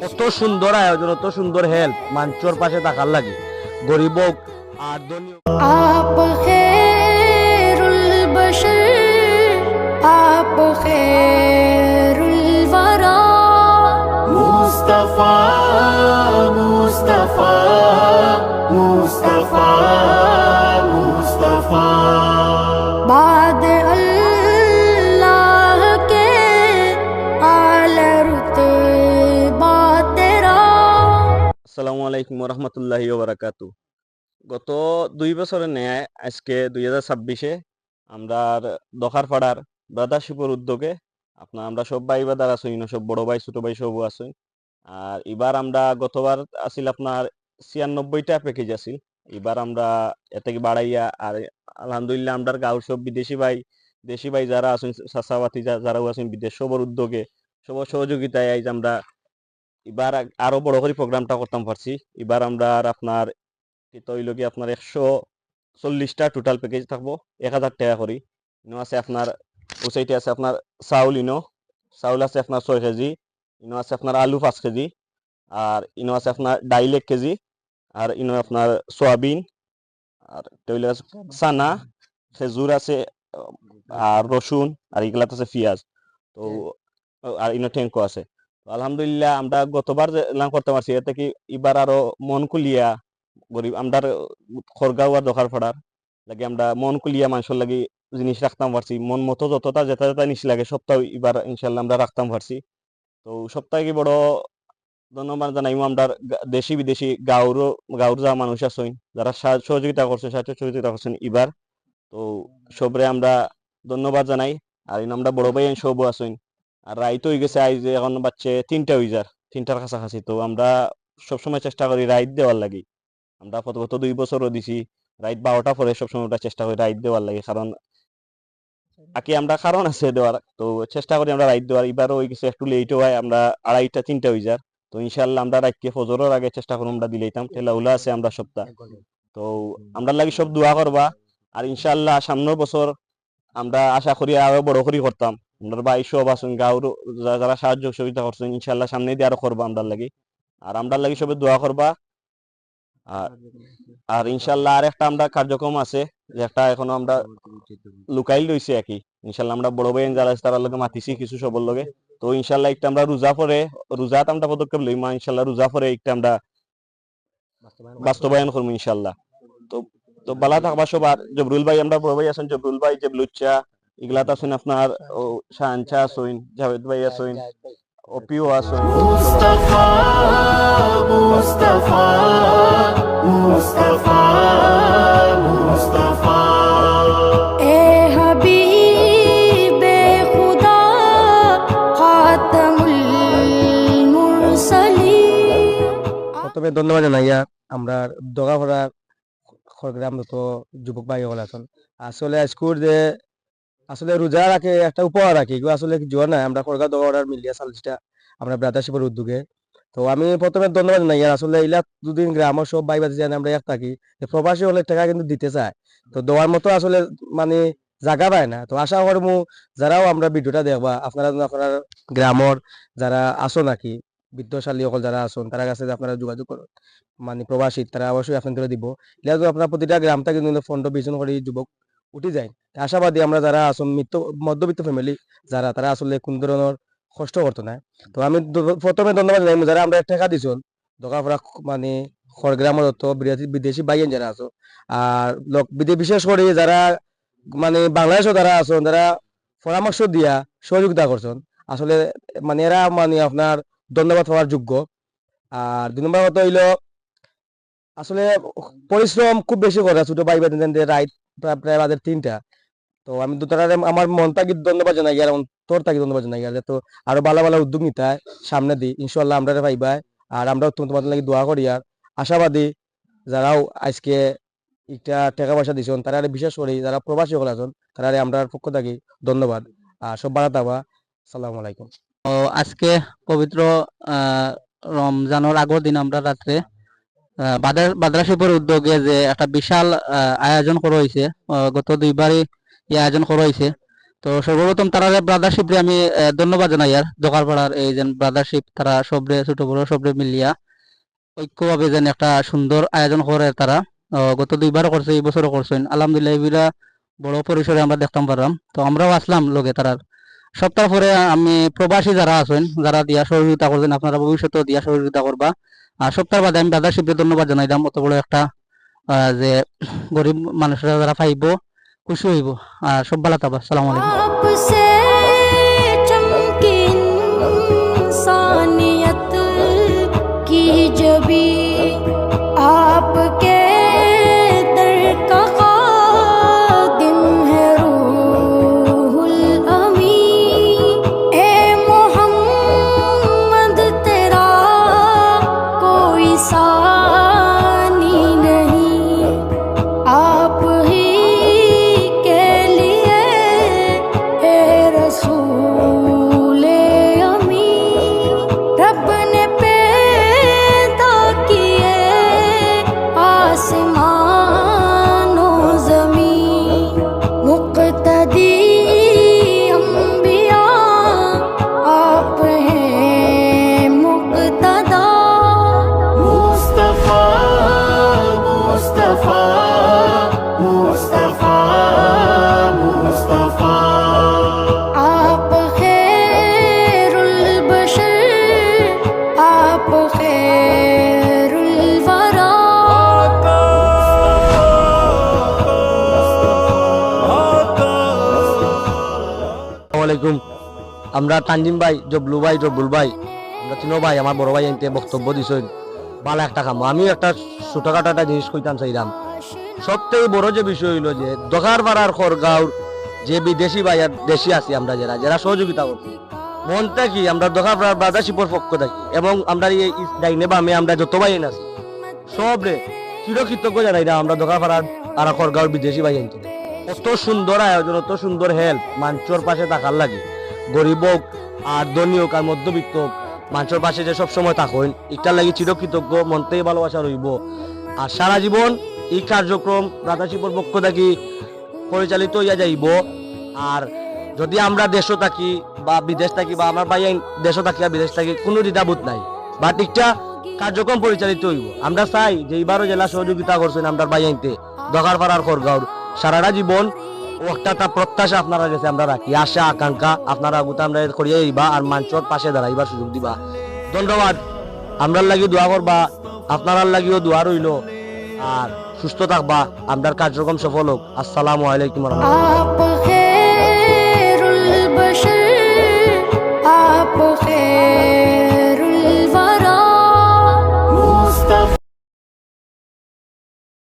অত সুন্দর আয়োজন, অত সুন্দর হেল্প মঞ্চর পাশে থাকার লাগে গরিব হোক আর ধনী হোক। आप खैरुल बशर आप खैरुल वरा मुस्तफा मुस्तफा मुस्तफा मुस्तफा बाद अल्लाह के आला रुतबा तेरा। আসসালামু আলাইকুম রহমতুল্লাহি ওবারাকাতু। গত 2 বছরের ন্যায় আজকে 2026-এ আমরা দখারপাড়ার ব্রাদারশিপের উদ্যোগে আমরা সব ভাই বাদার আছি, সব বড় ভাই ছোট ভাই সব আছি। আর এবার আমরা গতবার আসিল আপনার 96টা প্যাকেজ আছিল, এবার আমরা এতে কি বাড়াইয়া আর আলহামদুলিল্লাহ আমরা গাঁওর সব বিদেশি ভাই দেশি ভাই যারা আছেন চাষাবাতি যারাও আছেন বিদেশ সবর উদ্যোগে সবার সহযোগিতায় আজ আমরা এবার আরো বড় করে প্রোগ্রামটা করতাম পারছি। এবার আমরা আর আপনার তৈলকি আপনার 140টা টোটাল প্যাকেজ থাকবো 1000 টাকা করি। ইনো আছে আপনার ও সাইডে আছে আপনার চাউল, চাউল আছে আপনার 6 কেজি, ইনো আছে আপনার আলু 5 কেজি, আর ইনো আছে আপনার ডাইল 1 কেজি, আর ইনো আপনার সয়াবিন, আর তৈল আছে চানা, খেজুর আছে, আর রসুন, আর এগুলা আছে পেঁয়াজ। তো আর ইনো ট্যাঙ্কও আছে। আলহামদুলিল্লাহ আমরা গতবার যে এলাম করতে পারছি এতে কি এবার আরো মন খুলিয়া গরিব আমরা খড়গাঁও আর দখার পাড়ার লাগে আমরা মন খুলিয়া মানুষের লাগি জিনিস রাখতাম পারছি। মন মতো যতটা যেটা যেটা নিচ লাগে সপ্তাহ এবার ইনশাল্লাহ আমরা রাখতাম পারছি। তো সপ্তাহে কি বড় ধন্যবাদ জানাইমু আমরা দেশি বিদেশি গাঁওর যা মানুষ আছেন যারা সহযোগিতা করছেন, সাহায্য সহযোগিতা করছেন এবার। তো সবরে আমরা ধন্যবাদ জানাই। আর আমরা বড় ভাই সব আছেন। আর রাইত হয়ে গেছে আজ এখন বাচ্চে 3টা হয়ে যার 3টার কাছাকাছি। তো আমরা সবসময় চেষ্টা করি রাইত দেওয়ার লাগি। আমরা গত 2 বছরও দিছি রাইত 12টা পরে সবসময় ওটা চেষ্টা করি রাইত দেওয়ার লাগে, কারণ আগে আমরা কারণ আছে দেওয়ার, তো চেষ্টা করি আমরা রাইত দেওয়ার। এবারও হয়ে গেছে একটু লেট হয়, আমরা 2:30 3টা হয়ে যার। তো ইনশাল্লাহ আমরা রাতকে ফজরের আগে চেষ্টা করুন আমরা দিলেইতাম ঠেলাউলা আছে আমরা সপ্তাহ। তো আমরা লাগি সব দোয়া করবা। আর ইনশাল্লাহ সামনের বছর আমরা আশা করি আরো বড় করি করতাম। আমরা ভাই সব আছেন গাঁওর যারা সাহায্য সহযোগিতা করছেন ইনশাল্লাহ সামনে দিয়ে আরো করবা আমরা লাগি। আর আমরা লাগি সবে দোয়া করবা। আর আর ইনশাল্লাহ আর একটা আমরা কার্যক্রম আছে যে একটা এখনো আমরা লুকাইল রয়েছে একই। ইনশাল্লাহ আমরা বড় ভাই যারা আছে তারা লগে মাতিছি কিছু সবর লগে। তো ইনশাল্লাহ একটা আমরা রোজা পরে রোজাত আমরা পদক্ষেপ লইমা ইনশাল্লাহ রোজা পরে একটা আমরা বাস্তবায়ন করবো ইনশাল্লাহ। তো তো বালা থাকবা সবার। জবরুল ভাই আমরা বড় ভাই আছেন, জবরুল ভাই জবলুচ্চা এগুলাত আছেন আপনার ও শাহানচা আছেন, জাভেদ ভাই আছেন, অপিও আছেন। मुस्तफा मुस्तफा मुस्तफा मुस्तफा ए हबीबे खुदा खातमुल मुरसलीन। প্রথমে ধন্যবাদ জানাইয়া আমরা দগাভরা খড়গ্রাম যত যুবক ভাই হল আছেন আসলে স্কুল যে আসলে রোজা রাখে একটা উপহার রাখি এগুলো আসলে জোর না আমরা খড়গা দগাড়ার মিলিয়া সালটা আমরা ব্রাদারশিপের উদ্যোগে। তো আমি প্রথমে ধন্যবাদ জানাই আসলে ইলা দুদিন গ্রামের সব ভাই বাজি জানি আমরা এক থাকি প্রবাসী অনেক টাকা কিন্তু দিতে চায়, তো দেওয়ার মতো আসলে মানে জায়গা পায় না। তো আশা করবো যারাও আমরা ভিডিওটা দেখবা আপনারা আপনার গ্রামের যারা আসো নাকি বিত্তশালী সকল যারা আছেন তারা কাছে আপনারা যোগাযোগ করুন, মানে প্রবাসী তারা অবশ্যই আপনাদের দিব। এটা আপনার প্রতিটা গ্রামটা কিন্তু 15-20 জন করে যুবক উঠে যায়। আশাবাদী আমরা যারা আছেন মধ্যবিত্ত ফ্যামিলি যারা তারা আসলে কোন ধরনের কষ্ট করতো না। তো আমি প্রথমে ধন্যবাদ জানাই যারা আমরা টাকা দিছেন দোকানপুরা মানে খড়গ্রামের যত বিদেশি ভাইয়েন যারা আছো আর লোক বিশেষ করে যারা মানে বাংলাদেশও যারা আছেন যারা পরামর্শ দিয়া সহযোগিতা করছেন আসলে মানে এরা মানে আপনার ধন্যবাদ পাওয়ার যোগ্য। আর 2 নম্বর কথা হইলো আসলে পরিশ্রম খুব বেশি করে ছোট ভাই বাদেন রাইট প্রায় বাদের 3টা। তো আমি দুটারে আমার মন থাকি ধন্যবাদ জানাই আর তোর থাকি ধন্যবাদ জানাই আর তো আরো ভালো ভালো উদ্যোগ নিতে হয় সামনে দিই ইনশাল্লাহ আমরা পাইবাই। আর আমরাও তোমাদের লাগি দোয়া করি আর আশাবাদী যারাও আজকে একটা টাকা পয়সা দিছেন তারা বিশেষ করে যারা প্রবাসী হল আছেন তারা আমরা পক্ষ থাকি ধন্যবাদ। আর সব ভালো থাকবা। আসসালামু আলাইকুম। ও আজকে পবিত্র রমজানের আগের দিন আমরা রাত্রে বাদ্রাশিপুর উদ্যোগে যে একটা বিশাল আয়োজন করা হয়েছে, গত 2বারই এই আয়োজন করা হয়েছে। তো সর্বপ্রথম তারা ব্রাদারশিপ রে আমি ধন্যবাদ জানাই। আর দোকানপাড়ার এই যে ব্রাদারশিপ, তারা সবরে ছোট বড় সবরে মিলিয়া ঐক্যভাবে যেন একটা সুন্দর আয়োজন করে তারা। গত 2বার করছে, এই বছরও করছেন, আলহামদুলিল্লাহ এবিরা বড় পরিসরে আমরা দেখতাম পারলাম। তো আমরাও আসলাম লোকে তারার। সপ্তাহ পরে আমি প্রবাসী যারা আছেন, যারা দিয়া সহযোগিতা করছেন, আপনারা ভবিষ্যতেও দিয়া সহযোগিতা করবা। আর সপ্তাহ বাদে আমি ব্রাদারশিপে ধন্যবাদ জানাইলাম, অত বড় একটা যে গরিব মানুষরা যারা পাইব খুশি হইব। আর সব ভালো থাকবা। আসসালামু আলাইকুম। आपसे चमकी इंसानियत की जबी आपके दर का खादिम है रूहुल अमी। ए मोहम्मद तेरा कोई सानी नहीं, आप ही के लिए ए रसूल अमी। रब ने पैदा किए आसमानो ज़मीन, मुक़्तदी अंबिया आप हैं मुक़्तदा। मुस्तफा मुस्तफा मुस्तफा मुस्तफा आप खैरुल बशर, आप खैरुल वरा। আসসালামু আলাইকুম। আমরা তানজিম ভাই, জবলু ভাই, জব্বুল ভাই, আমরা তিনো ভাই, আমার বড় ভাই এনতে বক্তব্য দিছেন ভালো একটা কাম। আমি একটা ছোটখাটো একটা জিনিস কইতাম চাইলাম। সবথেকে বড় যে বিষয় হইলো যে দোকার পাড়ার খড়গাঁওর যে বিদেশি ভাই আর দেশি আছি আমরা, যারা যারা সহযোগিতা করছি মন থাকি আমরা দোকার পাড়ার ব্রাদারশিপের পক্ষ থাকি, এবং আমরা এই ডাইনে বামে আমরা যত ভাই আছি সব রে চিরকৃতজ্ঞ জানাই না আমরা দোকার পাড়ার আর খড়গাঁওর বিদেশি ভাই আনতে। অত সুন্দর আয়োজন, অত সুন্দর হেল্প, মানুষের পাশে থাকার লাগে, গরিব হোক আর ধনী হোক আর মধ্যবিত্ত হোক, মানুষের পাশে যে সব সময় থাকেন, এটার লাগি চিরকৃতজ্ঞ, মন থেকে ভালোবাসা রইব। আর সারা জীবন এই কার্যক্রম ব্রাদারশিপের পক্ষ থাকি পরিচালিত হইয়া যাইব। আর যদি আমরা দেশও থাকি বা বিদেশ থাকি, বা আমার ভাই দেশও থাকি আর বিদেশ থাকি, কোনো দ্বিধাবোধ নাই, বাট একটা কার্যক্রম পরিচালিত হইব। আমরা চাই যে এইবারও জেলা সহযোগিতা করছেন আমরা ভাই আইনতে দোকার পাড়ার খড়গাঁওর, সারাটা জীবন একটা প্রত্যাশা আপনারা কাছে আমরা রাখি, আশা আকাঙ্ক্ষা আপনারা গোটা আমরা করিয়া দিবা আর মানুষের পাশে দাঁড়াইবার সুযোগ দিবা। ধন্যবাদ। আমরার লাগি দোয়া করবা, আপনার লাগিও দোয়া রইল। আর সুস্থ থাকবা, আমরার কার্যক্রম সফল হোক। আসসালামু আলাইকুম। आप